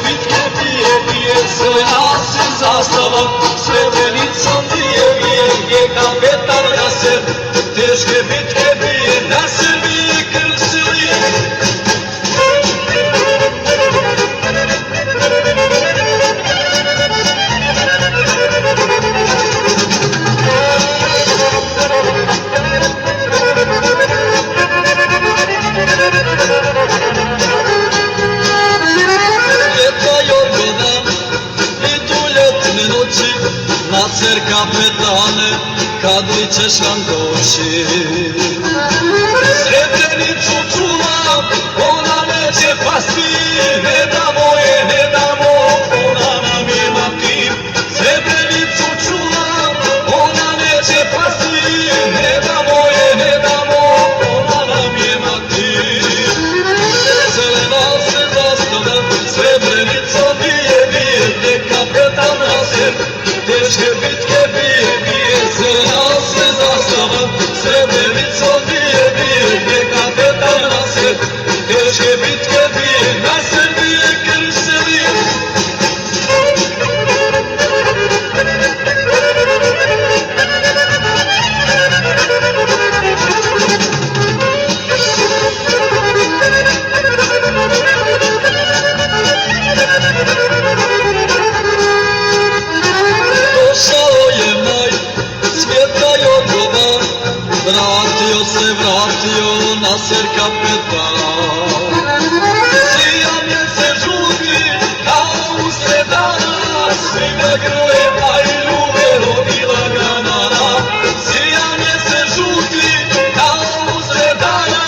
bitke bije zelena se zastava, Srebrenicom bije gdje kapetan Naser, teške bitke bije na Srbiji krv se lije. Naser kapetane, kad li ćeš nam doći? Srebrenicu čuvam, ona neće pasti, ne damo je, ne damo, ona nam je mati. Srebrenicu čuvam, ona neće pasti, ne damo je, ne damo, ona nam je mati. Zelena se zastava, Srebrenica bije, gdje kapetan Naser, teške bitke bije, zelena se zastava, Srebrenicom bije, gdje kapetan Naser, teške bitke bije, na Srbije krv se lije. Vratio Naser kapetan, sijanje se žuti kao usred dana, svi ga grle, a i ljube rodila ga nana. Sijanje se žuti kao usred dana,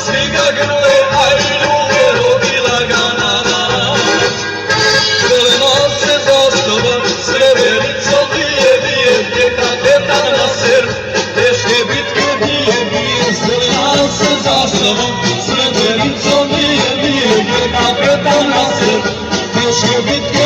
svi ga grle, a i ljube rodila ga nana. Zelena se zastava, Srebrenicom bije, gdje kapetan Naser, teške bitke bije, zelena se zastava, Srebrenicom bije, gdje kapetan Naser, teške bitke